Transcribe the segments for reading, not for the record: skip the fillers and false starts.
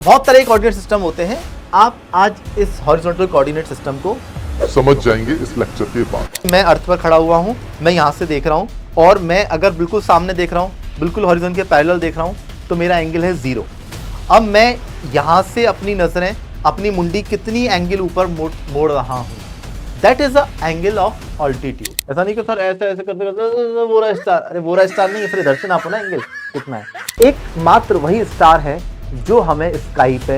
बहुत तरह के कोऑर्डिनेट सिस्टम होते हैं। आप आज इस हॉरिजॉन्टल कोऑर्डिनेट सिस्टम को समझ जाएंगे इस लेक्चर के बाद। मैं अर्थ पर खड़ा हुआ हूं, मैं यहां से देख रहा हूं और मैं अगर बिल्कुल सामने देख रहा हूं, बिल्कुल हॉरिजॉन के पैरेलल देख रहा हूं, तो मेरा एंगल है 0। अब मैं यहां से अपनी नजरें, अपनी मुंडी कितनी एंगल ऊपर मोड़ रहा हूं, that is a angle of altitude. ऐसा नहीं कि सर ऐसे ऐसे करते करते वो रहा स्टार, अरे वो रहा स्टार नहीं है, फिर इधर से नापो ना एंगल कितना है। एकमात्र वही स्टार है जो हमें स्काई पे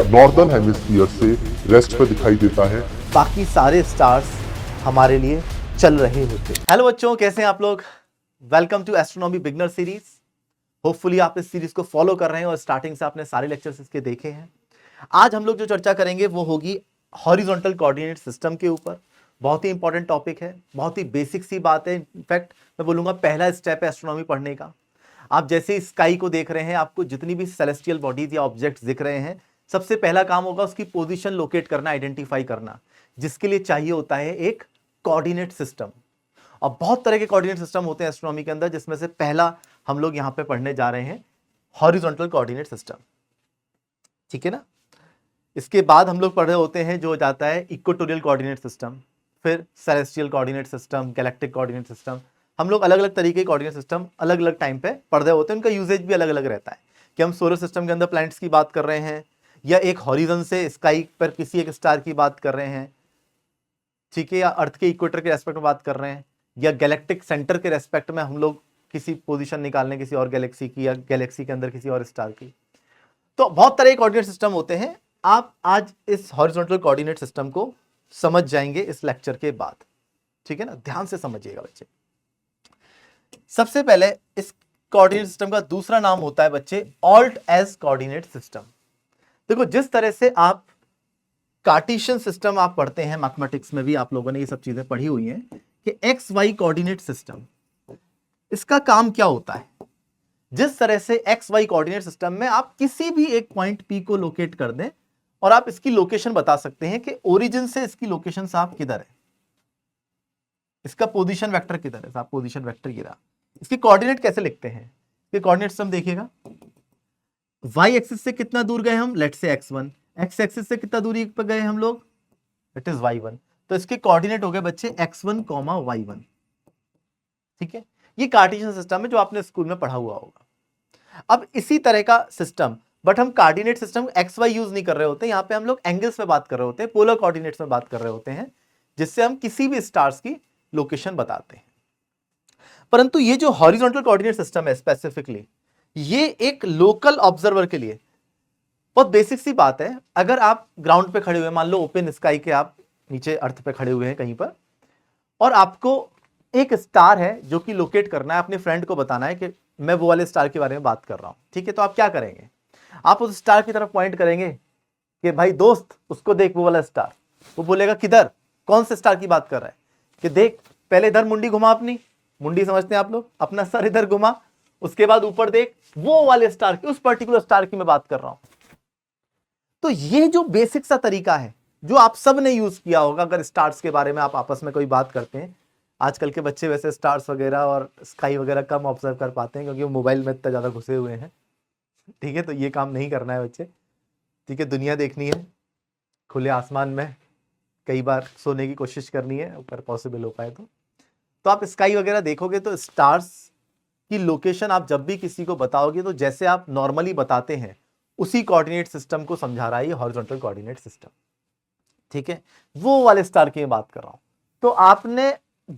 नॉर्दर्न हेमिस्फीयर से वेस्ट पे दिखाई देता है। बाकी सारे स्टार्स हमारे लिए चल रहे होते। हेलो बच्चों, कैसे हैं आप लोग? Welcome to astronomy beginner series. Hopefully आप इस सीरीज को फॉलो कर रहे हैं और स्टार्टिंग से आपने सारे लेक्चर्स इसके देखे हैं। आज हम लोग जो चर्चा करेंगे वो होगी हॉरिजॉन्टल कोऑर्डिनेट सिस्टम के ऊपर। बहुत ही इंपॉर्टेंट टॉपिक है, बहुत ही बेसिक सी बात है। इनफैक्ट मैं बोलूंगा पहला स्टेप है एस्ट्रोनॉमी पढ़ने का। आप जैसे ही स्काई को देख रहे हैं, आपको जितनी भी सेलेस्टियल बॉडीज या ऑब्जेक्ट्स दिख रहे हैं, सबसे पहला काम होगा उसकी पोजीशन लोकेट करना, आइडेंटिफाई करना, जिसके लिए चाहिए होता है एक कोऑर्डिनेट सिस्टम। और बहुत तरह के कोऑर्डिनेट सिस्टम होते हैं एस्ट्रोनॉमी के अंदर, जिसमें से पहला हम लोग यहां पे पढ़ने जा रहे हैं हॉरिजॉन्टल कोऑर्डिनेट सिस्टम। ठीक है ना? इसके बाद हम लोग पढ़ रहे होते हैं जो जाता है इक्वेटोरियल कोऑर्डिनेट सिस्टम, फिर celestial coordinate system, galactic coordinate system. हम लोग अलग अलग तरीके के कोऑर्डिनेट सिस्टम अलग अलग टाइम पे पढ़ रहे होते हैं। उनका यूजेज भी अलग अलग रहता है कि हम सोलर सिस्टम के अंदर प्लैनेट्स की बात कर रहे हैं, या एक हॉरिजन से स्काई पर किसी एक स्टार की बात कर रहे हैं, ठीक है, या अर्थ के इक्वेटर के रेस्पेक्ट में बात कर रहे हैं, या गैलेक्टिक सेंटर के रेस्पेक्ट में हम लोग किसी पोजीशन निकालने किसी और गैलेक्सी की, या गैलेक्सी के अंदर किसी और स्टार की। तो बहुत तरह के कोऑर्डिनेट सिस्टम होते हैं। आप आज इस हॉरिजॉन्टल कोऑर्डिनेट सिस्टम को समझ जाएंगे इस लेक्चर के बाद। ठीक है ना? ध्यान से समझिएगा बच्चे। सबसे पहले इस कोऑर्डिनेट सिस्टम का दूसरा नाम होता है बच्चे ऑल्ट एज कोऑर्डिनेट सिस्टम। देखो, जिस तरह से आप कार्टेशियन सिस्टम आप पढ़ते हैं, मैथमेटिक्स में भी आप लोगों ने ये सब चीजें पढ़ी हुई हैं कि एक्स वाई कोऑर्डिनेट सिस्टम, इसका काम क्या होता है? जिस तरह से एक्स वाई कोऑर्डिनेट सिस्टम में आप किसी भी एक पॉइंट पी को लोकेट कर दें और आप इसकी लोकेशन बता सकते हैं कि ओरिजिन से इसकी लोकेशन साहब किधर है, इसका पोजीशन वेक्टर किधर है साहब, पोजीशन वेक्टर किधर। इसके कोऑर्डिनेट कैसे लिखते हैं? ये कोऑर्डिनेट सिस्टम देखिएगा, वाई एक्सिस से कितना दूर गए हम, लेट से x1, एक्स एक्सिस से कितना दूरी पर गए हम लोग, इट इज y1। तो इसके कोऑर्डिनेट हो गए बच्चे x1, y1। ठीक है, ये कार्टेशियन सिस्टम है जो आपने स्कूल में पढ़ा हुआ होगा। अब इसी तरह का सिस्टम, बट हम coordinate system X Y use नहीं कर रहे होते, यहां पे हम लोग एंगल्स में बात कर रहे होते हैं, पोलर कोऑर्डिनेट्स में बात कर रहे होते हैं, जिससे हम किसी भी स्टार्स की लोकेशन बताते हैं। परंतु ये जो हॉरिजॉन्टल कोऑर्डिनेट सिस्टम है स्पेसिफिकली, ये एक लोकल ऑब्जर्वर के लिए बहुत बेसिक सी बात है। अगर आप ग्राउंड पे खड़े हुए, मान लो ओपन स्काई के आप नीचे अर्थ पे खड़े हुए हैं कहीं पर, और आपको एक स्टार है जो कि लोकेट करना है, अपने फ्रेंड को बताना है कि मैं वो वाले स्टार के बारे में बात कर रहा हूं। ठीक है, तो आप क्या करेंगे? आप उस स्टार की तरफ पॉइंट करेंगे कि भाई दोस्त, उसको देख वो वाला स्टार। वो बोलेगा किधर, कौन से स्टार की बात कर रहा है? कि देख, पहले इधर मुंडी घुमा, अपनी मुंडी समझते हैं आप लोग, अपना सर इधर घुमा, उसके बाद ऊपर देख, वो वाले स्टार की, उस पर्टिकुलर स्टार की मैं बात कर रहा हूं। तो ये जो बेसिक सा तरीका है जो आप सब ने यूज किया होगा, अगर स्टार्स के बारे में आप आपस में कोई बात करते हैं। आजकल के बच्चे वैसे स्टार्स वगैरह और स्काई वगैरह कम ऑब्जर्व कर पाते हैं, क्योंकि वो मोबाइल में इतना ज्यादा घुसे हुए हैं। ठीक है, तो ये काम नहीं करना है बच्चे। ठीक है, दुनिया देखनी है, खुले आसमान में कई बार सोने की कोशिश करनी है, अगर पॉसिबल हो पाए तो आप स्काई वगैरह देखोगे तो स्टार्स की लोकेशन आप जब भी किसी को बताओगे, तो जैसे आप नॉर्मली बताते हैं उसी कोऑर्डिनेट सिस्टम को समझा रहा है ये हॉरिजॉन्टल कोऑर्डिनेट सिस्टम। ठीक है, वो वाले स्टार की मैं बात कर रहा हूं। तो आपने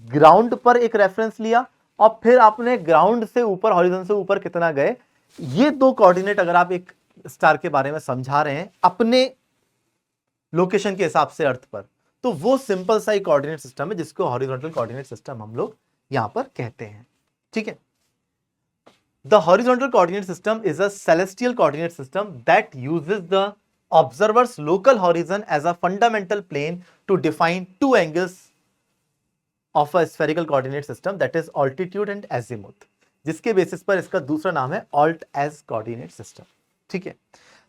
ग्राउंड पर एक रेफरेंस लिया और फिर आपने ग्राउंड से ऊपर, हॉरिजॉन से ऊपर कितना गए, ये दो कोऑर्डिनेट अगर आप एक स्टार के बारे में समझा रहे हैं अपने लोकेशन के हिसाब से अर्थ पर, तो वो सिंपल सा एक कोऑर्डिनेट सिस्टम है जिसको हॉरिजॉन्टल कोऑर्डिनेट सिस्टम हम लोग यहां पर कहते हैं। ठीक है, the horizontal coordinate system is a celestial coordinate system that uses the observer's local horizon as a fundamental plane to define two angles of a spherical coordinate system, that is altitude and azimuth, जिसके basis पर इसका दूसरा नाम है alt as coordinate system। ठीक है,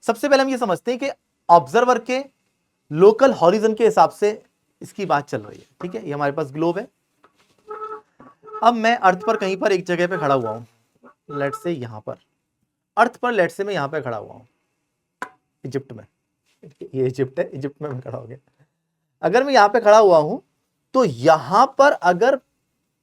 सबसे पहले हम ये समझते हैं कि ऑब्जर्वर के लोकल हॉरिजन के हिसाब से इसकी बात चल रही है। ठीक है, ये हमारे पास ग्लोब है। अब मैं अर्थ पर कहीं पर एक जगह पे खड़ा हुआ हूं, लेट से यहां पर अर्थ पर, लेट से मैं यहां पे खड़ा हुआ हूं। इजिप्ट में, ये इजिप्ट है, इजिप्ट में मैं खड़ा हो गया। अगर मैं यहां पे खड़ा हुआ हूं तो यहां पर अगर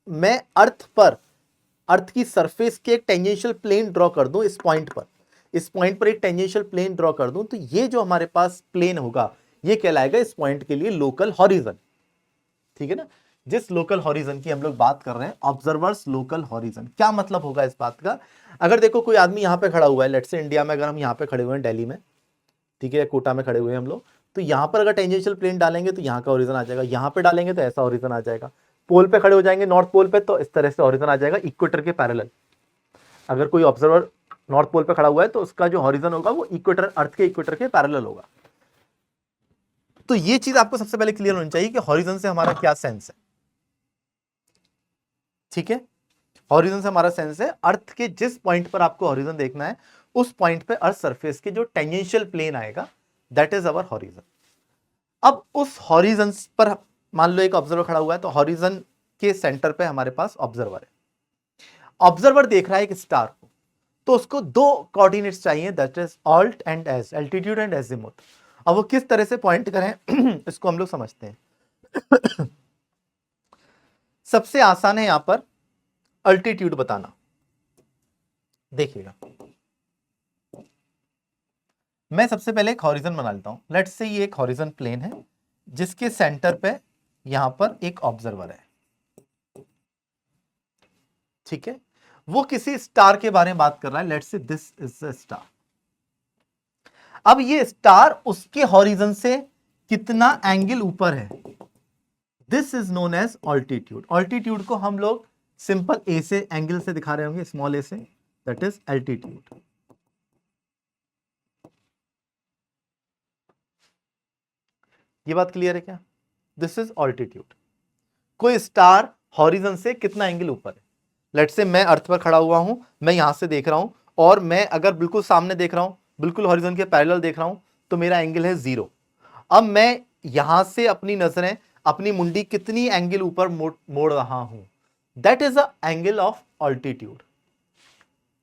मैं अर्थ की सरफेस के एक टेंजेंशियल प्लेन ड्रॉ कर दूं, इस पॉइंट पर एक टेंजेंशियल प्लेन ड्रॉ कर दूं, तो ये जो हमारे पास प्लेन होगा ये कहलाएगा इस पॉइंट के लिए लोकल हॉरिजन। ठीक है ना, जिस लोकल हॉरिजन की हम लोग बात कर रहे हैं, ऑब्जर्वर्स लोकल हॉरिजन। क्या मतलब होगा इस बात का? अगर देखो कोई आदमी यहां पे खड़ा हुआ है, लेट्स से इंडिया में अगर हम यहां पे खड़े हुए हैं दिल्ली में, ठीक है, कोटा में खड़े हुए हैं हम लोग, तो यहां पर अगर टेंजेंशियल प्लेन डालेंगे तो यहां का हॉरिजन आ जाएगा, यहां पे डालेंगे तो ऐसा हॉरिजन आ जाएगा। पोल पे खड़े हो जाएंगे, नॉर्थ पोल पे, तो इस तरह से हॉरिजन आ जाएगा इक्वेटर के पैरेलल। अगर कोई ऑब्जर्वर नॉर्थ पोल पे खड़ा हुआ है तो उसका जो हॉरिजन होगा वो इक्वेटर, अर्थ के इक्वेटर के पैरेलल होगा। तो ये चीज आपको सबसे पहले क्लियर होनी चाहिए कि हॉरिजन से हमारा क्या सेंस है। ठीक है, हॉरिजन से हमारा सेंस है अर्थ के जिस पॉइंट पर आपको हॉरिजन देखना है, उस पॉइंट पे अर्थ सरफेस के जो टेंजेंशियल प्लेन आएगा, दैट इज अवर हॉरिजन। अब उस हॉरिजन पर मान लो एक ऑब्जर्वर खड़ा हुआ है, तो हॉरिजन के सेंटर पे हमारे पास ऑब्जर्वर है। ऑब्जर्वर देख रहा है एक स्टार को, तो उसको दो कोऑर्डिनेट्स चाहिए, that is alt and az, altitude and azimuth. अब वो किस तरह से पॉइंट करें इसको हम लोग समझते हैं। सबसे आसान है यहां पर अल्टीट्यूड बताना। देखिएगा, मैं सबसे पहले एक हॉरिजन बना लेता हूं। लेट्स से ये एक हॉरिजन प्लेन है जिसके सेंटर पे यहां पर एक ऑब्जर्वर है। ठीक है, वो किसी स्टार के बारे में बात कर रहा है, let's say this is a star. अब ये स्टार उसके हॉरिजन से कितना एंगल ऊपर है, this is known as altitude. Altitude को हम लोग सिंपल ए से, एंगल से दिखा रहे होंगे, स्मॉल ए से, दैट इज एल्टीट्यूड। ये बात क्लियर है क्या? This is altitude. कोई स्टार हॉरिजन से कितना एंगल ऊपर है। लेट्स से मैं अर्थ पर खड़ा हुआ हूं, मैं यहां से देख रहा हूं, और मैं अगर बिल्कुल सामने देख रहा हूं, बिल्कुल हॉरिजन के पैरेलल देख रहा हूं, तो मेरा एंगल है 0। अब मैं यहां से अपनी नजरें, अपनी मुंडी कितनी एंगल ऊपर मोड़ रहा हूं, that is a angle of altitude.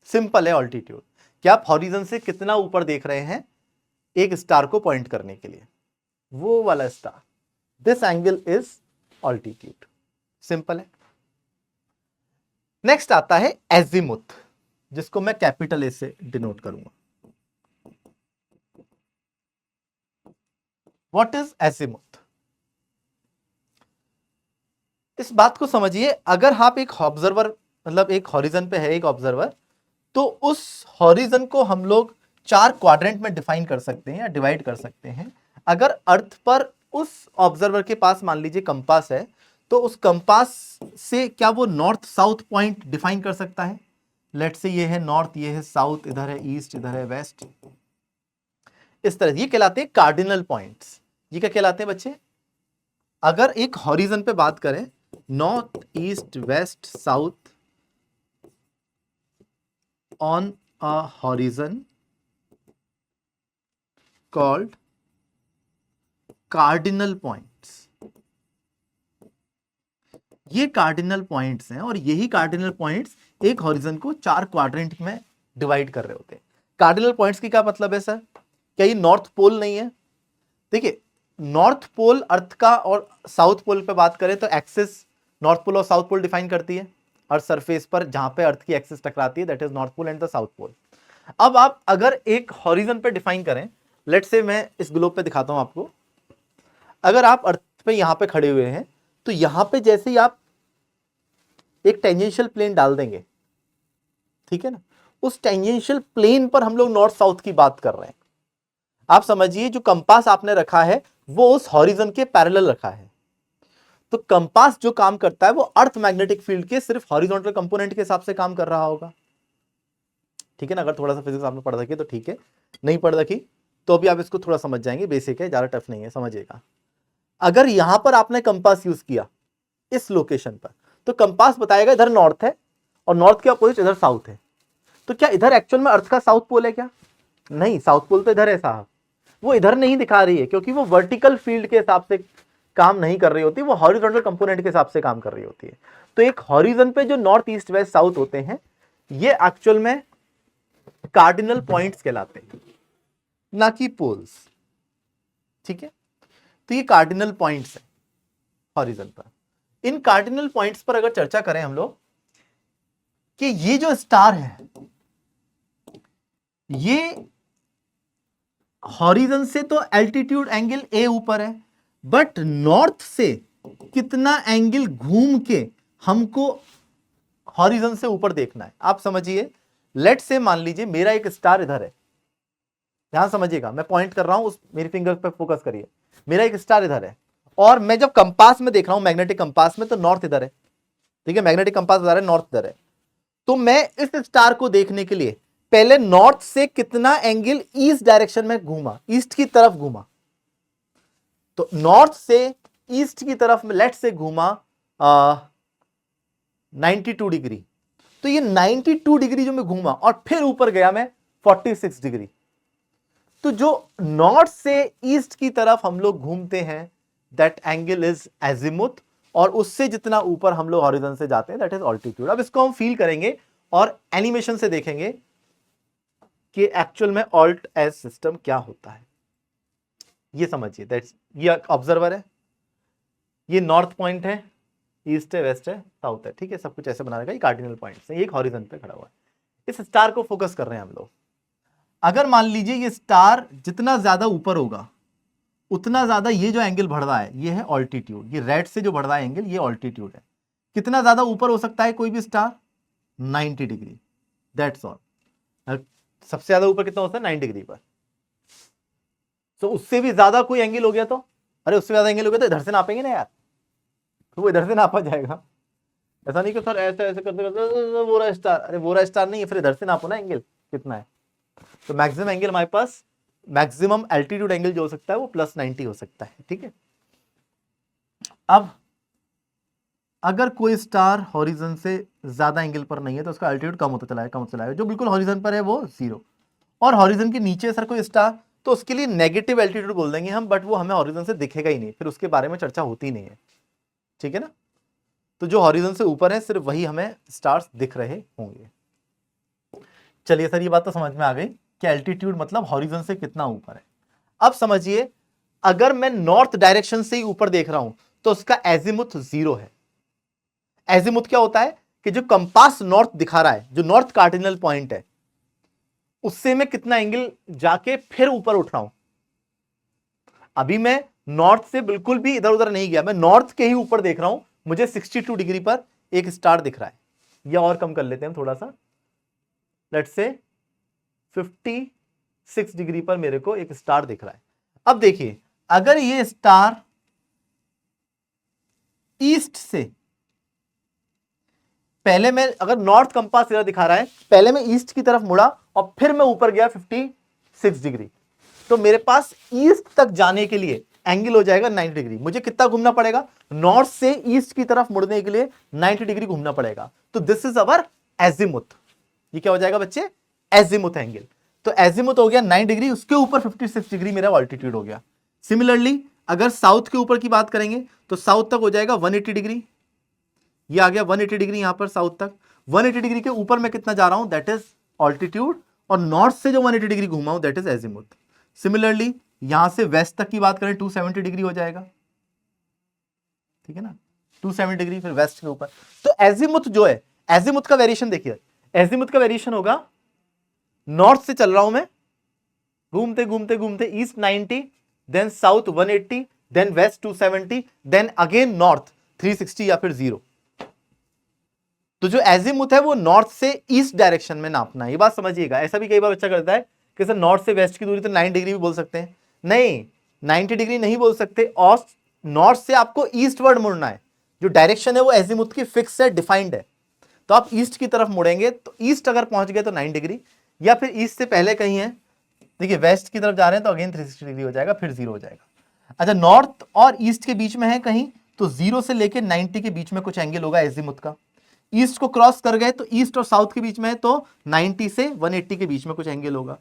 Simple है ऑल्टीट्यूड कि आप हॉरिजन से कितना ऊपर देख रहे हैं एक स्टार को पॉइंट करने के लिए, वो वाला star, this angle is altitude. Simple है। नेक्स्ट आता है एजिमुथ, जिसको मैं कैपिटल ए से डिनोट करूंगा। What is azimuth? इस बात को समझिए, अगर आप एक ऑब्जर्वर, मतलब एक हॉरिजन पे है एक ऑब्जर्वर, तो उस हॉरिजन को हम लोग 4 क्वाड्रेंट में डिफाइन कर सकते हैं या डिवाइड कर सकते हैं। अगर अर्थ पर उस ऑब्जर्वर के पास मान लीजिए कंपास है, तो उस कंपास से क्या वो नॉर्थ साउथ पॉइंट डिफाइन कर सकता है? लेट्स से ये है नॉर्थ, ये है साउथ, इधर है ईस्ट, इधर है वेस्ट, इस तरह। ये कहलाते हैं कार्डिनल पॉइंट्स। ये क्या कहलाते हैं बच्चे? अगर एक हॉरिजन पे बात करें, north, east, west, south on a horizon called cardinal points. ये कार्डिनल पॉइंट्स हैं, और यही कार्डिनल पॉइंट्स एक हॉरिजन को 4 क्वाड्रेंट में डिवाइड कर रहे होते हैं। कार्डिनल पॉइंट्स की क्या मतलब है सर? क्या ये नॉर्थ पोल नहीं है? देखिए, नॉर्थ पोल अर्थ का, और साउथ पोल पे बात करें तो एक्सिस नॉर्थ पोल और साउथ पोल डिफाइन करती है, और सरफेस पर जहां पे अर्थ की एक्सिस टकराती है, that is north pole and the south pole. अब आप अगर एक हॉरिजन पे डिफाइन करें, लेट्स से मैं इस ग्लोब पे दिखाता हूं आपको, अगर आप अर्थ पे यहां पे खड़े हुए हैं, तो यहां पे जैसे ही आप एक टेंजेंशियल प्लेन डाल देंगे, ठीक है ना, उस टेंजेंशियल प्लेन पर हम लोग नॉर्थ साउथ की बात कर रहे हैं। आप समझिए, जो कंपास आपने रखा है वो उस हॉरिजन के पैरेलल रखा है। तो कंपास जो काम करता है वो अर्थ मैग्नेटिक फील्ड के सिर्फ हॉरिजॉन्टल कंपोनेंट के हिसाब से काम कर रहा होगा। ठीक है ना? अगर थोड़ा सा फिजिक्स आपने पढ़ रखी तो ठीक है, नहीं पढ़ रखी तो अभी आप इसको थोड़ा समझ जाएंगे, बेसिक है, ज्यादा टफ नहीं है, समझिएगा। अगर यहां पर आपने कंपास यूज किया इस लोकेशन पर, तो कंपास बताएगा इधर नॉर्थ है, और नॉर्थ के अपोजिट इधर साउथ है। तो क्या इधर एक्चुअल में अर्थ का साउथ पोल है क्या? नहीं, साउथ पोल तो इधर है साहब। वो इधर नहीं दिखा रही है, क्योंकि वो वर्टिकल फील्ड के हिसाब से काम नहीं कर रही होती, वो हॉरिजॉन्टल कंपोनेंट के हिसाब से काम कर रही होती है। तो एक हॉरिजन पे जो नॉर्थ, ईस्ट, वेस्ट, साउथ होते हैं, ये एक्चुअल में कार्डिनल पॉइंट्स कहलाते हैं। ना कि पोल्स। ठीक है, तो ये कार्डिनल पॉइंट्स है हॉरिजन पर। इन कार्डिनल पॉइंट्स पर अगर चर्चा करें हम लोग कि ये जो स्टार है ये हॉरिजन से तो एल्टीट्यूड एंगल ए ऊपर है, बट नॉर्थ से कितना एंगल घूम के हमको हॉरिजन से ऊपर देखना है। आप समझिए, लेट से मान लीजिए मेरा एक स्टार इधर है, ध्यान समझिएगा, मैं पॉइंट कर रहा हूं, उस मेरी फिंगर पे फोकस करिए। मेरा एक स्टार इधर है और मैं जब कंपास में देख रहा हूं, मैग्नेटिक कंपास में, तो नॉर्थ इधर है। ठीक है, मैग्नेटिक कंपास इधर है, नॉर्थ इधर है। तो मैं इस स्टार को देखने के लिए पहले नॉर्थ से कितना एंगल ईस्ट डायरेक्शन में घूमा, ईस्ट की तरफ घूमा। तो नॉर्थ से ईस्ट की तरफ में लेट से घूमा 92 डिग्री। तो ये 92 डिग्री जो मैं घूमा और फिर ऊपर गया मैं 46 डिग्री। तो जो नॉर्थ से ईस्ट की तरफ हम लोग घूमते हैं दैट एंगल इज एजिमुथ, और उससे जितना ऊपर हम लोग हॉरिजन से जाते हैं दैट इज ऑल्टीट्यूड। अब इसको हम फील करेंगे और एनिमेशन से देखेंगे कि एक्चुअल में ऑल्ट एज सिस्टम क्या होता है। ये समझिए, दैट्स, ये ऑब्जर्वर है, ये नॉर्थ पॉइंट है, ईस्ट है, वेस्ट है, साउथ है। ठीक है, सब कुछ ऐसे बना रहेगा, ये कार्डिनल पॉइंट्स है, ये एक हॉरिजन पे खड़ा हुआ है। इस स्टार को फोकस कर रहे हैं हम लोग। अगर मान लीजिए ये स्टार जितना ज्यादा ऊपर होगा उतना ज्यादा ये जो एंगल बढ़ रहा है ये है ऑल्टीट्यूड। ये रेड से जो बढ़ रहा है एंगल ये ऑल्टीट्यूड है। कितना ज्यादा ऊपर हो सकता है कोई भी स्टार? 90 degree, that's all. सबसे ज्यादा ऊपर कितना होता है? 90 डिग्री पर। तो उससे भी ज्यादा कोई एंगल हो गया तो, अरे उससे ज्यादा एंगल हो गया तो इधर से नापेंगे ना यार, तो वो इधर से नापा जाएगा। ऐसा नहीं कि सर ऐसे ऐसे करते करते वो रहा स्टार, अरे वो रहा स्टार नहीं है, फिर इधर से नापो ना एंगल कितना है। तो मैक्सिमम एंगल हमारे पास, मैक्सिमम एल्टीट्यूड एंगल जो हो सकता है वो +90 हो सकता है। ठीक है, अब अगर कोई स्टार हॉरिजन से ज्यादा एंगल पर नहीं है तो उसका एल्टीट्यूड कम होता चला है, कम होता चला है। जो बिल्कुल हॉरिजन पर है वो 0, और हॉरिजन के नीचे सर कोई स्टार, तो उसके लिए नेगेटिव एल्टीट्यूड बोल देंगे हम, बट वो हमें हॉरिजन से दिखेगा ही नहीं, फिर उसके बारे में चर्चा होती नहीं है। ठीक है ना, तो जो हॉरिजन से ऊपर है सिर्फ वही हमें स्टार्स दिख रहे होंगे। चलिए सर, ये बात तो समझ में आ गई कि एल्टीट्यूड मतलब हॉरिजन से कितना ऊपर है। अब समझिए, अगर मैं नॉर्थ डायरेक्शन से ही ऊपर देख रहा हूं तो उसका एजिमुथ 0 है। एजिमुथ क्या होता है कि जो कंपास नॉर्थ दिखा रहा है, जो नॉर्थ कार्डिनल पॉइंट है, उससे मैं कितना एंगल जाके फिर ऊपर उठ रहा हूं। अभी मैं नॉर्थ से बिल्कुल भी इधर उधर नहीं गया, मैं नॉर्थ के ही ऊपर देख रहा हूं, मुझे 62 डिग्री पर एक स्टार दिख रहा है। या और कम कर लेते हैं हम थोड़ा सा, लेट्स से 56 डिग्री पर मेरे को एक स्टार दिख रहा है। अब देखिए, अगर ये स्टार ईस्ट से, पहले मैं, अगर नॉर्थ कंपास इधर दिखा रहा है, पहले मैं ईस्ट की तरफ मुड़ा और फिर मैं ऊपर गया 56 डिग्री, तो मेरे पास ईस्ट तक जाने के लिए एंगल हो जाएगा 90 डिग्री। मुझे कितना घूमना पड़ेगा? नॉर्थ से ईस्ट की तरफ मुड़ने के लिए 90 डिग्री घूमना पड़ेगा। तो दिस इज अवर एजिमुथ। ये क्या हो जाएगा बच्चे? Azimuth angle. तो एजिमुथ हो गया 9 डिग्री, उसके ऊपर 56 डिग्री मेरा ऑल्टीट्यूड हो गया। सिमिलरली अगर साउथ के ऊपर की बात करेंगे तो साउथ तक हो जाएगा 180 डिग्री। ये आ गया 180 डिग्री यहां पर साउथ तक। 180 डिग्री के ऊपर मैं कितना जा रहा हूं? That is altitude. और नॉर्थ से जो 180 डिग्री घूमा हूं दैट इज एजिमुथ। सिमिलरली यहां से वेस्ट तक की बात करें 270 डिग्री हो जाएगा। ठीक है ना, 270 डिग्री फिर वेस्ट के ऊपर। तो एजिमुथ जो है, एजिमुथ का वेरिएशन देखिए, एजिमुथ का वेरिएशन होगा, नॉर्थ से चल रहा हूं मैं, घूमते घूमते घूमते east 90, then south 180, then west 270, then again north 360 या फिर 0। तो जो एजिमुथ है वो नॉर्थ से ईस्ट डायरेक्शन में नापना है। ये बात समझिएगा। ऐसा भी कई बार बच्चा करता है कि सर नॉर्थ से वेस्ट की दूरी तो 9 डिग्री भी बोल सकते हैं। नहीं, 90 डिग्री नहीं बोल सकते, और नॉर्थ से आपको ईस्टवर्ड मुड़ना है। जो डायरेक्शन है वो एजिमुथ की फिक्स है, डिफाइंड है। तो आप ईस्ट की तरफ मुड़ेंगे, तो ईस्ट अगर पहुंच गए तो 9 डिग्री, या फिर ईस्ट से पहले कहीं है, देखिए वेस्ट की तरफ जा रहे हैं तो अगेन 360 डिग्री हो जाएगा, फिर 0 हो जाएगा। अच्छा, नॉर्थ और ईस्ट के बीच में है कहीं, तो 0 से लेके 90 के बीच में कुछ एंगल होगा एजिमुथ का। ईस्ट को क्रॉस कर गए तो ईस्ट और साउथ के बीच में है, तो 90 से 180 के बीच में कुछ एंगल होगा।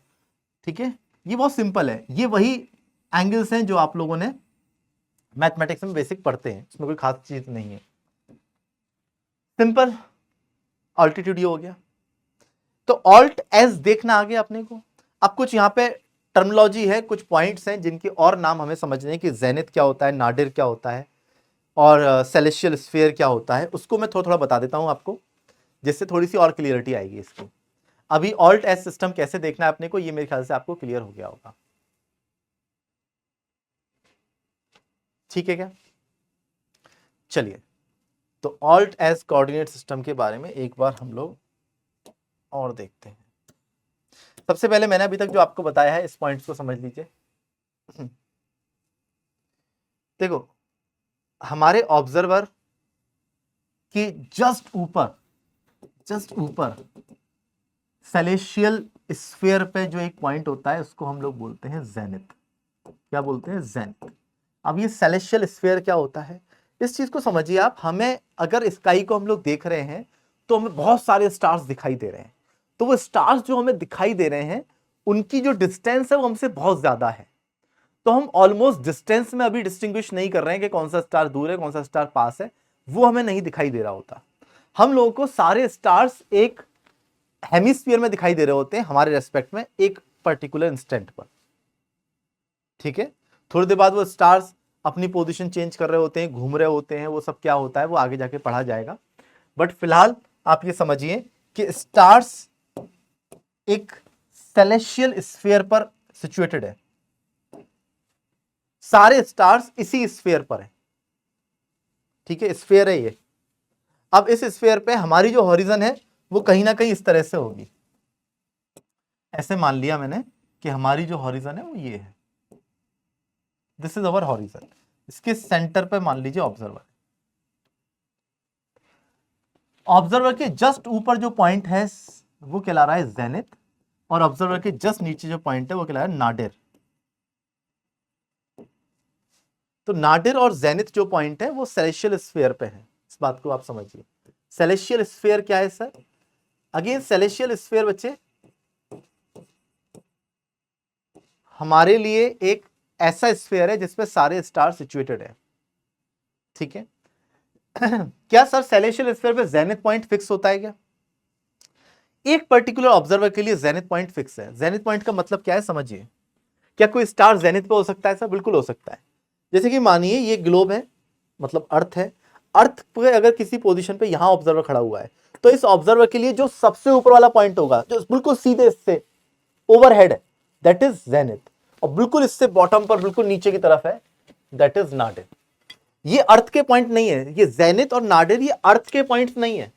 ठीक है, ये बहुत सिंपल है। ये वही एंगल्स हैं जो आप लोगों ने मैथमेटिक्स में बेसिक पढ़ते हैं, इसमें कोई खास चीज नहीं है, सिंपल। ऑल्टीट्यूड ये हो गया। तो ऑल्ट एस देखना आ गया अपने को। अब कुछ यहां पे टर्मिनोलॉजी है, कुछ पॉइंट्स हैं जिनके और नाम हमें समझने हैं कि जेनिथ क्या होता है, नाडिर क्या होता है और सेलेस्टियल स्फीयर क्या होता है, उसको मैं थोड़ा थोड़ा बता देता हूं आपको, जिससे थोड़ी सी और क्लियरिटी आएगी इसकी। अभी ऑल्ट एस सिस्टम कैसे देखना है अपने को, ये मेरे ख्याल से आपको क्लियर हो गया होगा। ठीक है क्या? चलिए, तो ऑल्ट एस कोऑर्डिनेट सिस्टम के बारे में एक बार हम लोग और देखते हैं। सबसे पहले मैंने अभी तक जो आपको बताया है इस पॉइंट्स को समझ लीजिए। देखो, हमारे ऑब्जर्वर की जस्ट ऊपर सेलेशियल स्फीयर पे जो एक पॉइंट होता है उसको हम लोग बोलते हैं जेनिथ। क्या बोलते हैं? जेनिथ। अब ये सेलेशियल स्फीयर क्या होता है, इस चीज को समझिए आप। हमें अगर स्काई को हम लोग देख रहे हैं तो हमें बहुत सारे स्टार्स दिखाई दे रहे हैं, तो वो स्टार्स जो हमें दिखाई दे रहे हैं उनकी जो डिस्टेंस है वो हमसे बहुत ज्यादा है, तो हम ऑलमोस्ट डिस्टेंस में अभी डिस्टिंग्विश नहीं कर रहे हैं कि कौन सा स्टार दूर है कौन सा स्टार पास है, वो हमें नहीं दिखाई दे रहा होता। हम लोगों को सारे स्टार्स एक हेमिस्फीयर में दिखाई दे रहे होते हैं हमारे रेस्पेक्ट में एक पर्टिकुलर इंस्टेंट पर। ठीक है, थोड़ी देर बाद वो स्टार्स अपनी पोजीशन चेंज कर रहे होते हैं, घूम रहे होते हैं, वो सब क्या होता है वो आगे जाके पढ़ा जाएगा। बट फिलहाल आप ये समझिए कि स्टार्स एक सेलेशियल स्फीयर पर सिचुएटेड है, सारे स्टार्स इसी स्फीयर पर है। ठीक है, स्फीयर है ये। अब इस स्फीयर पे हमारी जो हॉरिजन है वो कहीं ना कहीं इस तरह से होगी। ऐसे मान लिया मैंने कि हमारी जो हॉरिजन है वो ये है, दिस इज अवर हॉरिजन। इसके सेंटर पे मान लीजिए ऑब्जर्वर। ऑब्जर्वर के जस्ट ऊपर जो पॉइंट है वो कहला रहा है जेनिथ, और ऑब्जर्वर के जस्ट नीचे जो पॉइंट है वो कहला रहा है नाडिर। तो नाडिर और जेनिथ जो पॉइंट है वो सेलेशियल स्फीयर पे है, इस बात को आप समझिए। सेलेशियल स्फीयर क्या है सर? अगेन सेलेशियल स्फीयर बच्चे हमारे लिए एक ऐसा स्फीयर है जिसपे सारे स्टार सिचुएटेड है। ठीक है, क्या सर सेलेशियल स्फीयर पे जेनिथ पॉइंट फिक्स होता है क्या? एक पर्टिकुलर ऑब्जर्वर के लिए जेनिथ पॉइंट फिक्स है। जेनिथ पॉइंट का मतलब क्या है समझिए। क्या कोई स्टार जेनिथ पे हो सकता है सर? बिल्कुल हो सकता है। जैसे कि मानिए ये ग्लोब है, मतलब अर्थ है, अर्थ पे अगर किसी पोजीशन पे यहां ऑब्जर्वर खड़ा हुआ है तो इस ऑब्जर्वर के लिए जो सबसे ऊपर वाला पॉइंट होगा जो बिल्कुल सीधे इससे ओवरहेड है दैट इज जेनिथ, और बिल्कुल इससे बॉटम पर बिल्कुल नीचे की तरफ है दैट इज नाडिर। ये अर्थ के पॉइंट नहीं है, ये जेनिथ और नाडिर ये अर्थ के पॉइंट नहीं है।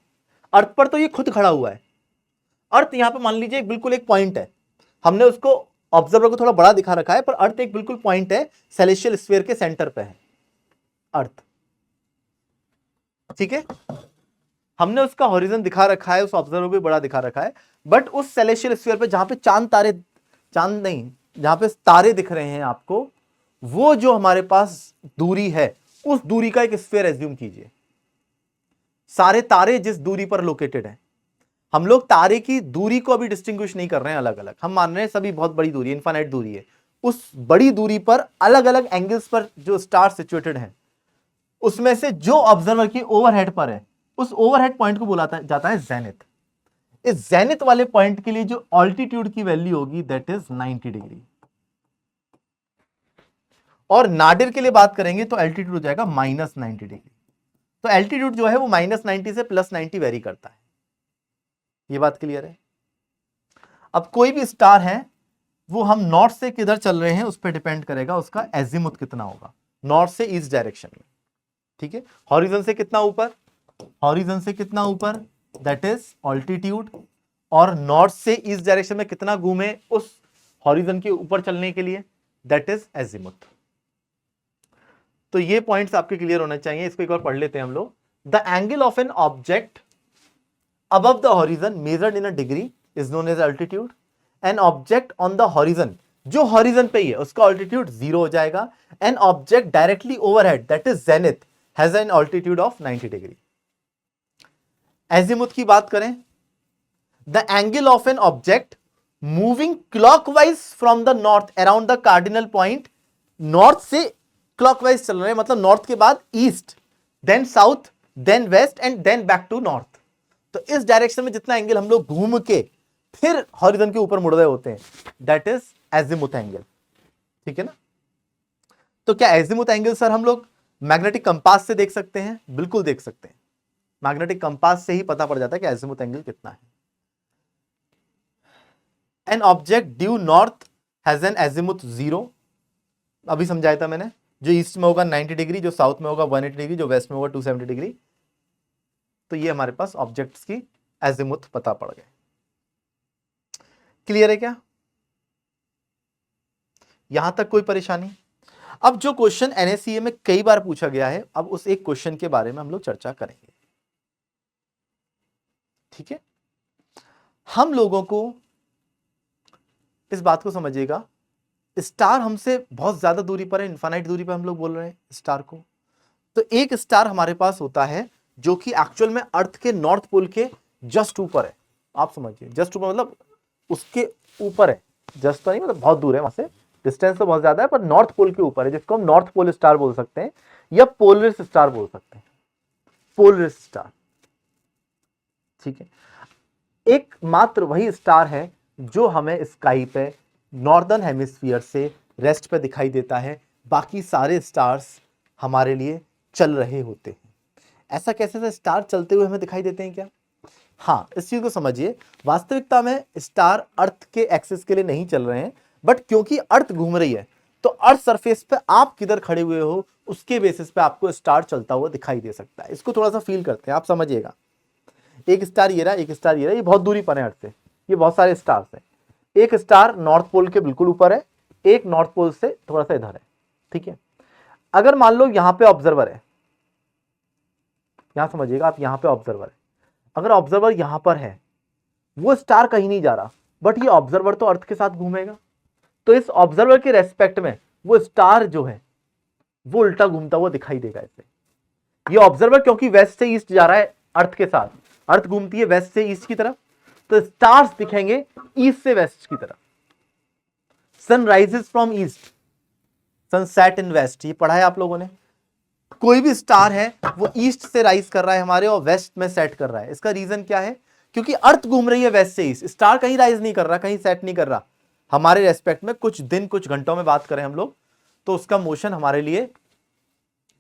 अर्थ पर तो ये खुद खड़ा हुआ है। अर्थ यहां पे मान लीजिए बिल्कुल एक पॉइंट है, हमने उसको ऑब्जर्वर को थोड़ा बड़ा दिखा रखा है, पर अर्थ एक बिल्कुल पॉइंट है, सेलेशियल स्फीयर के सेंटर पे है अर्थ। ठीक है, हमने उसका हॉरिजन दिखा रखा है, उस ऑब्जर्वर को भी बड़ा दिखा रखा है, बट उस सेलेशियल स्फीयर पे जहां पे चांद नहीं, जहां पे तारे दिख रहे हैं आपको, वो जो हमारे पास दूरी है उस दूरी का एक स्फीयर एज्यूम कीजिए। सारे तारे जिस दूरी पर लोकेटेड है, हम लोग तारे की दूरी को अभी डिस्टिंग्विश नहीं कर रहे हैं अलग अलग, हम मान रहे हैं सभी बहुत बड़ी दूरी, इनफाइनाइट दूरी है। उस बड़ी दूरी पर अलग अलग एंगल्स पर जो स्टार सिचुएटेड हैं, उसमें से जो ऑब्जर्वर की ओवरहेड पर है उस ओवरहेड पॉइंट को बोला जाता है जेनिथ। इस जेनिथ वाले पॉइंट के लिए जो ऑल्टीट्यूड की वैल्यू होगी दैट इज 90 डिग्री, और नाडिर के लिए बात करेंगे तो एल्टीट्यूड हो जाएगा -90 डिग्री। तो एल्टीट्यूड जो है वो -90 से +90 वेरी करता है। ये बात क्लियर है? अब कोई भी स्टार है वो हम नॉर्थ से किधर चल रहे हैं उस पर डिपेंड करेगा उसका एजीमुथ कितना होगा, नॉर्थ से ईस्ट डायरेक्शन में। ठीक है, हॉरिजन से कितना ऊपर, हॉरिजन से कितना ऊपर दैट इज ऑल्टीट्यूड, और नॉर्थ से ईस्ट डायरेक्शन में कितना घूमे उस हॉरिजन के ऊपर चलने के लिए दैट इज एजीमुथ। तो ये पॉइंट्स आपके क्लियर होने चाहिए। इसको एक बार पढ़ लेते हैं हम लोग। The angle of an object above the horizon measured in a degree is known as altitude. An object on the horizon, जो horizon पे ही है उसका altitude 0 हो जाएगा. An object directly overhead that is zenith has an altitude of 90 degree. azimuth की बात करें, the angle of an object moving clockwise from the north around the cardinal point, north से clockwise चल रहे हैं मतलब north के बाद east, then south, then west and then back to north. तो इस डायरेक्शन में जितना एंगल हम लोग घूम के फिर हॉरिजन के ऊपर मुड़ रहे होते हैं दैट इज एजिमुथ एंगल, ठीक है ना। तो क्या एजिमुथ एंगल सर हम लोग मैग्नेटिक कंपास से देख सकते हैं? बिल्कुल देख सकते हैं, मैग्नेटिक कंपास से ही पता पड़ जाता है कि एजिमुथ एंगल कितना है। An object due north has an azimuth 0, अभी समझाया था मैंने, जो ईस्ट में होगा 90 डिग्री, जो साउथ में होगा 180 डिग्री, जो वेस्ट में होगा 270 डिग्री। तो ये हमारे पास ऑब्जेक्ट्स की एजिमुथ पता पड़ गए। क्लियर है क्या? यहां तक कोई परेशानी? अब जो क्वेश्चन एनएससीए में कई बार पूछा गया है, अब उस एक क्वेश्चन के बारे में हम लोग चर्चा करेंगे, ठीक है। हम लोगों को इस बात को समझिएगा, स्टार हमसे बहुत ज्यादा दूरी पर है, इनफाइनाइट दूरी पर हम लोग बोल रहे हैं स्टार को। तो एक स्टार हमारे पास होता है जो कि एक्चुअल में अर्थ के नॉर्थ पोल के जस्ट ऊपर है। आप समझिए, जस्ट ऊपर मतलब उसके ऊपर है, जस्ट तो नहीं मतलब बहुत दूर है वहां से, डिस्टेंस तो बहुत ज्यादा है, पर नॉर्थ पोल के ऊपर है, जिसको हम नॉर्थ पोल स्टार बोल सकते हैं या पोलरिस स्टार बोल सकते हैं, पोलरिस स्टार, ठीक है। एकमात्र वही स्टार है जो हमें स्काई पे नॉर्दर्न हेमिस्फीयर से रेस्ट पे दिखाई देता है, बाकी सारे स्टार्स हमारे लिए चल रहे होते हैं। ऐसा कैसे स्टार चलते हुए हमें दिखाई देते हैं क्या? हाँ, इस चीज को समझिए, वास्तविकता में स्टार अर्थ के एक्सिस के लिए नहीं चल रहे हैं, बट क्योंकि अर्थ घूम रही है तो अर्थ सरफेस पे आप किधर खड़े हुए हो उसके बेसिस पे आपको स्टार चलता हुआ दिखाई दे सकता है। इसको थोड़ा सा फील करते हैं, आप समझिएगा। एक स्टार ये रहा, एक स्टार ये रहा, ये बहुत दूरी पर है अर्थ से, ये बहुत सारे स्टार्स हैं। एक स्टार नॉर्थ पोल के बिल्कुल ऊपर है, एक नॉर्थ पोल से थोड़ा सा इधर है, ठीक है। अगर मान लो यहां पे ऑब्जर्वर है, यहां समझिएगा आप, यहां पे ऑब्जर्वर है, अगर ऑब्जर्वर यहां पर है, वो स्टार कहीं नहीं जा रहा, बट ये ऑब्जर्वर तो अर्थ के साथ घूमेगा, तो इस ऑब्जर्वर के रेस्पेक्ट में वो स्टार जो है वो उल्टा घूमता हुआ दिखाई देगा ऐसे। ये ऑब्जर्वर क्योंकि वेस्ट से ईस्ट जा रहा है अर्थ के साथ, अर्थ घूमती है वेस्ट से ईस्ट की तरफ, तो स्टार्स दिखेंगे ईस्ट से वेस्ट की तरफ। Sun rises from east, sun set in west, ये पढ़ा है आप लोगों ने। कोई भी स्टार है वो ईस्ट से राइज कर रहा है हमारे और वेस्ट में सेट कर रहा है। इसका रीजन क्या है? क्योंकि अर्थ घूम रही है वेस्ट से ईस्ट, स्टार कहीं राइज नहीं कर रहा, कहीं सेट नहीं कर रहा। हमारे रेस्पेक्ट में कुछ दिन कुछ घंटों में बात करें हम लोग, तो उसका मोशन हमारे लिए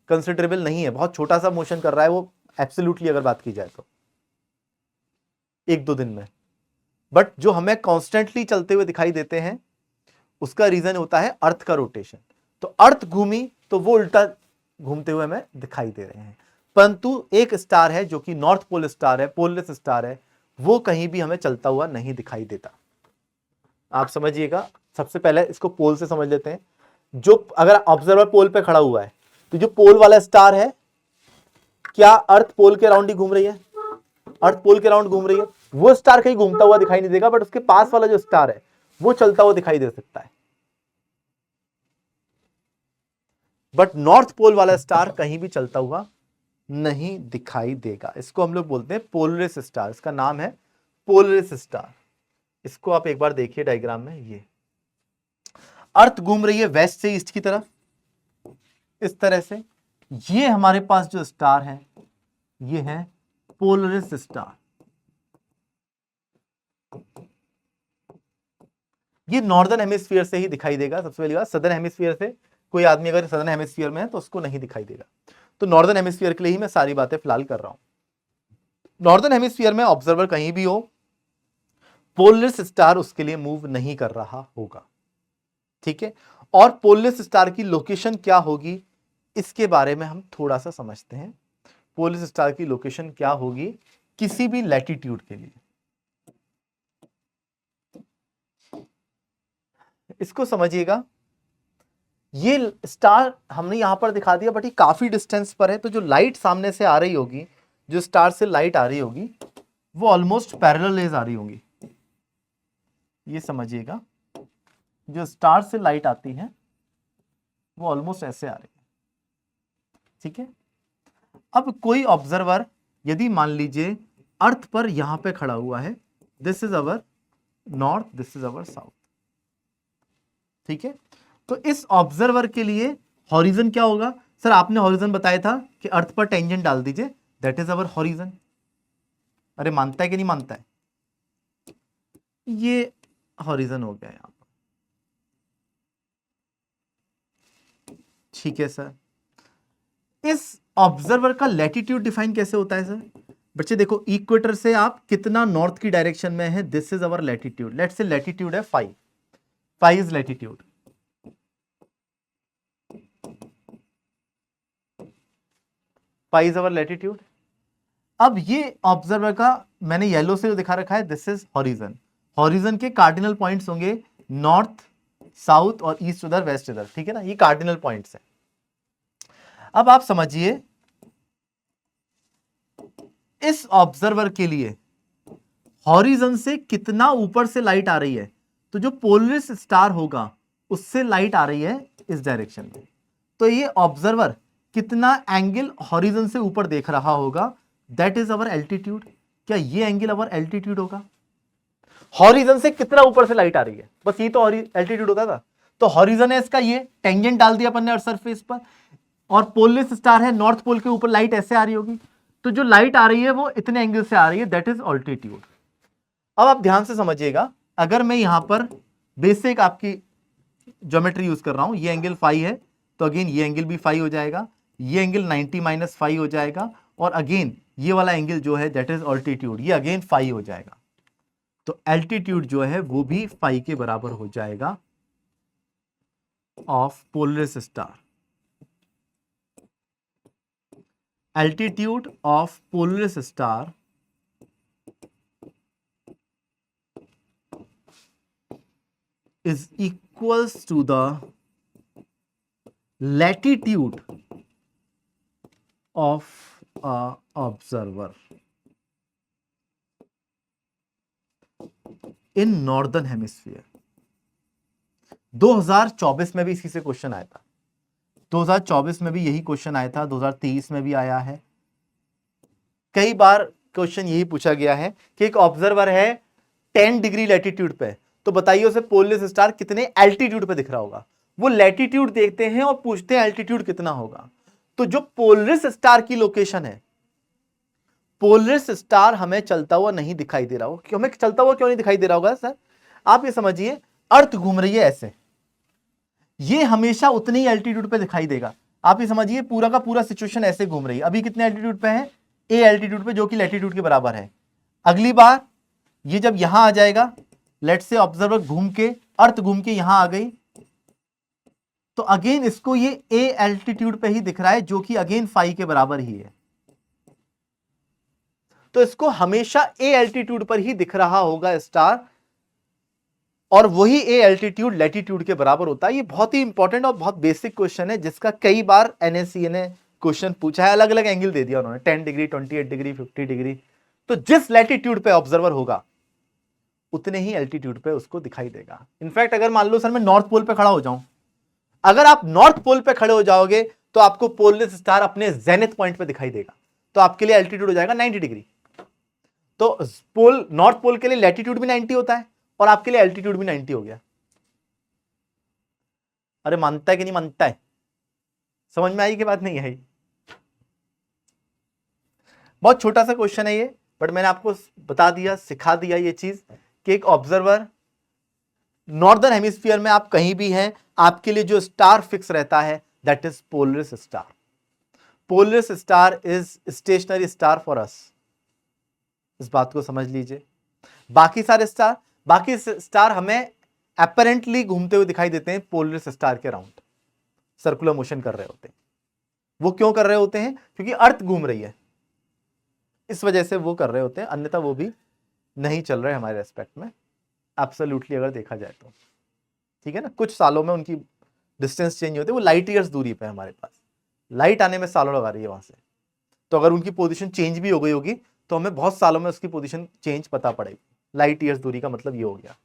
कंसिडरेबल नहीं है, बहुत छोटा सा मोशन कर रहा है वो, एब्सोल्युटली अगर बात की जाए तो एक दो दिन में। बट जो हमें कॉन्स्टेंटली चलते हुए दिखाई देते हैं उसका रीजन होता है अर्थ का रोटेशन। तो अर्थ घूमी तो वो उल्टा घूमते हुए हमें दिखाई दे रहे हैं। परंतु एक स्टार है जो कि नॉर्थ पोल स्टार है, पोलरिस स्टार है, वो कहीं भी हमें चलता हुआ नहीं दिखाई देता। आप समझिएगा, सबसे पहले इसको पोल से समझ लेते हैं। जो अगर ऑब्जर्वर पोल पे खड़ा हुआ है, तो जो पोल वाला स्टार है, क्या अर्थ पोल के राउंड ही घूम रही है? अर्थ पोल के राउंड घूम रही है, वो स्टार कहीं घूमता हुआ दिखाई नहीं देगा, बट उसके पास वाला जो स्टार है वो चलता हुआ दिखाई दे सकता है। बट नॉर्थ पोल वाला स्टार कहीं भी चलता हुआ नहीं दिखाई देगा। इसको हम लोग बोलते हैं पोलरिस स्टार, इसका नाम है पोलरिस स्टार। इसको आप एक बार देखिए डायग्राम में, ये अर्थ घूम रही है वेस्ट से ईस्ट की तरफ इस तरह से। ये हमारे पास जो स्टार है ये है पोलरिस स्टार। ये नॉर्दर्न हेमिस्फीयर से ही दिखाई देगा। सबसे पहली बात, सदर्न हेमिस्फीयर से कोई आदमी अगर सदर्न हेमिस्फीयर में है तो उसको नहीं दिखाई देगा। तो नॉर्दर्न हेमिस्फीयर के लिए ही मैं सारी बातें फिलहाल कर रहा हूं। नॉर्दर्न हेमिस्फीयर में ऑब्जर्वर कहीं भी हो, पोलरिस स्टार उसके लिए मूव नहीं कर रहा होगा, ठीक है। और पोलरिस स्टार की लोकेशन क्या होगी इसके बारे में हम थोड़ा सा समझते हैं। पोलरिस स्टार की लोकेशन क्या होगी किसी भी लैटिट्यूड के लिए, इसको समझिएगा। ये स्टार हमने यहां पर दिखा दिया, बट ये काफी डिस्टेंस पर है, तो जो लाइट सामने से आ रही होगी, जो स्टार से लाइट आ रही होगी, वो ऑलमोस्ट पैरेलल रेज आ रही होंगी। ये समझिएगा, जो स्टार से लाइट आती है वो ऑलमोस्ट ऐसे आ रही है, ठीक है। अब कोई ऑब्जर्वर यदि मान लीजिए अर्थ पर यहां पे खड़ा हुआ है, this is our north, this is our south, ठीक है। तो इस ऑब्जर्वर के लिए हॉरिजन क्या होगा? सर आपने हॉरिजन बताया था कि अर्थ पर टेंजेंट डाल दीजिए, दैट इज अवर हॉरिजन। अरे मानता है कि नहीं मानता है? ये हॉरिजन हो गया यहां पर, ठीक है सर। इस ऑब्जर्वर का लैटिट्यूड डिफाइन कैसे होता है सर? बच्चे देखो, इक्वेटर से आप कितना नॉर्थ की डायरेक्शन में है, this is our latitude. Let's say latitude है 5, 5 is latitude. Pi is our latitude. अब ये ऑब्जर्वर का मैंने येलो से जो दिखा रखा है, दिस इज हॉरिजन। हॉरिजन के कार्डिनल पॉइंट्स होंगे नॉर्थ, साउथ और ईस्ट उधर, वेस्ट इधर, ठीक है ना, ये कार्डिनल पॉइंट्स है। अब आप समझिए, इस ऑब्जर्वर के लिए हॉरिजन से कितना ऊपर से लाइट आ रही है, तो जो पोलरिस स्टार होगा उससे लाइट आ रही है इस डायरेक्शन में, तो ये ऑब्जर्वर कितना एंगल हॉरिजन से ऊपर देख रहा होगा, दैट इज अवर एल्टीट्यूड। क्या ये एंगल अवर एल्टीट्यूड होगा? हॉरिजन से कितना ऊपर से लाइट आ रही है, बस ये तो एल्टीट्यूड होता था। तो हॉरिजन है इसका, ये टेंजेंट डाल दिया अपन ने अर्थ सरफेस पर, और पोलरिस स्टार है, नॉर्थ पोल के ऊपर लाइट ऐसे आ रही होगी, तो जो लाइट आ रही है वो इतने एंगल से आ रही है, दैट इज ऑल्टीट्यूड। अब आप ध्यान से समझिएगा, अगर मैं यहां पर बेसिक आपकी ज्योमेट्री यूज कर रहा हूं, ये एंगल फाई है, तो अगेन ये एंगल भी फाई हो जाएगा, ये एंगल 90 माइनस फाई हो जाएगा, और अगेन ये वाला एंगल जो है दैट इज ऑल्टीट्यूड, ये अगेन फाई हो जाएगा। तो एल्टीट्यूड जो है वो भी फाई के बराबर हो जाएगा of Polaris star. altitude of Polaris star is equals to the latitude of a observer in northern hemisphere। 2024 में भी इसी से क्वेश्चन आया था, 2024 में भी यही क्वेश्चन आया था, 2023 में भी आया है। कई बार क्वेश्चन यही पूछा गया है कि एक ऑब्जर्वर है 10 डिग्री लैटिट्यूड पे, तो बताइए उसे पोलरिस स्टार कितने एल्टीट्यूड पे दिख रहा होगा। वो लैटिट्यूड देखते हैं और पूछते हैं एल्टीट्यूड कितना होगा। तो जो पोलरिस स्टार की लोकेशन है, पोलरिस स्टार हमें चलता हुआ नहीं दिखाई दे रहा हो। हमें चलता हुआ क्यों नहीं दिखाई दे रहा होगा सर? आप ये समझिए, अर्थ घूम रही है ऐसे, ये हमेशा उतने ही एल्टीट्यूड पे दिखाई देगा। आप ये समझिए, पूरा का पूरा सिचुएशन ऐसे घूम रही है। अभी कितने एल्टीट्यूड पे है? ए एल्टीट्यूड पे, जो कि लैटिट्यूड के बराबर है। अगली बार ये जब यहां आ जाएगा, लेट्स से ऑब्जर्वर घूम के, अर्थ घूम के यहां आ गई, तो अगेन इसको ये ए एल्टीट्यूड पे ही दिख रहा है, जो कि अगेन फाई के बराबर ही है। तो इसको हमेशा ए एल्टीट्यूड पर ही दिख रहा होगा स्टार, और वही ए एल्टीट्यूड लैटिट्यूड के बराबर होता है। ये बहुत ही इंपॉर्टेंट और बहुत बेसिक क्वेश्चन है, जिसका कई बार एनएससी ने क्वेश्चन पूछा है। अलग अलग एंगल दे दिया उन्होंने, 10 डिग्री, 28 डिग्री, 50 डिग्री। तो जिस लैटिट्यूड पे ऑब्जर्वर होगा उतने ही एल्टीट्यूड पे उसको दिखाई देगा। इनफैक्ट अगर मान लो सर मैं नॉर्थ पोल पे खड़ा हो जाऊं, अगर आप नॉर्थ पोल पे खड़े हो जाओगे तो आपको पोलरिस स्टार अपने जेनिथ पॉइंट पे दिखाई देगा, तो आपके लिए एल्टीट्यूड हो जाएगा 90 डिग्री। तो पोल, नॉर्थ पोल के लिए लैटिट्यूड भी 90 होता है और आपके लिए एल्टीट्यूड भी 90 हो गया। अरे मानता है कि नहीं मानता है? समझ में आई कि बात नहीं आई? बहुत छोटा सा क्वेश्चन है ये, बट मैंने आपको बता दिया, सिखा दिया ये चीज कि एक ऑब्जर्वर नॉर्दर्न हेमिस्फीयर में आप कहीं भी हैं, आपके लिए जो स्टार फिक्स रहता है that is Polaris star. Polaris star is stationary star for us, इस बात को समझ लीजिए। बाकी स्टार हमें अपरेंटली घूमते हुए दिखाई देते हैं पोलरिस स्टार के अराउंड, सर्कुलर मोशन कर रहे होते हैं। वो क्यों कर रहे होते हैं? क्योंकि अर्थ घूम रही है, इस वजह से वो कर रहे होते हैं, अन्यथा वो भी नहीं चल रहे हमारे रेस्पेक्ट में एब्सोल्युटली अगर देखा जाए तो। ठीक है ना, कुछ सालों में उनकी डिस्टेंस चेंज होती है, वो लाइट ईयर्स दूरी पे है हमारे पास, लाइट आने में सालों लगा रही है वहां से। तो अगर उनकी पोजीशन चेंज भी हो गई होगी तो हमें बहुत सालों में उसकी पोजीशन चेंज पता पड़ेगी। लाइट ईयर्स दूरी का मतलब ये हो गया।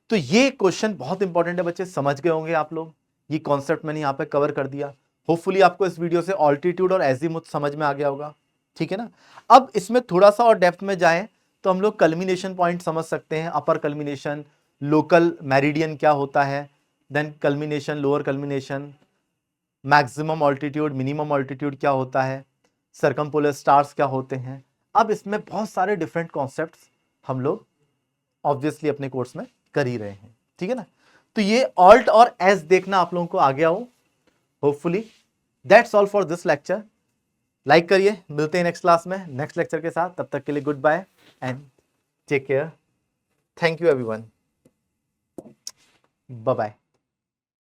तो ये क्वेश्चन बहुत इंपॉर्टेंट है बच्चे, समझ गए होंगे आप लोग। ये कॉन्सेप्ट मैंने यहां पे कवर कर दिया। होपफुली आपको इस वीडियो से ऑल्टीट्यूड और एजीमुथ समझ में आ गया होगा। ठीक है ना, अब इसमें थोड़ा सा और डेप्थ में जाएं तो हम लोग कल्मिनेशन पॉइंट समझ सकते हैं। अपर कल्मिनेशन, लोकल मेरिडियन क्या होता है, then culmination, lower culmination, maximum altitude, minimum altitude क्या होता है, सर्कमपोलर स्टार्स क्या होते हैं। अब इसमें बहुत सारे डिफरेंट कॉन्सेप्ट्स हम लोग ऑब्वियसली अपने कोर्स में कर ही रहे हैं। ठीक है ना, तो ये ऑल्ट और एस देखना आप लोगों को आ गया हो hopefully. That's all for this lecture. Like करिए, मिलते हैं नेक्स्ट क्लास में नेक्स्ट लेक्चर के साथ। तब तक के लिए good bye and take care. Thank you everyone, bye bye.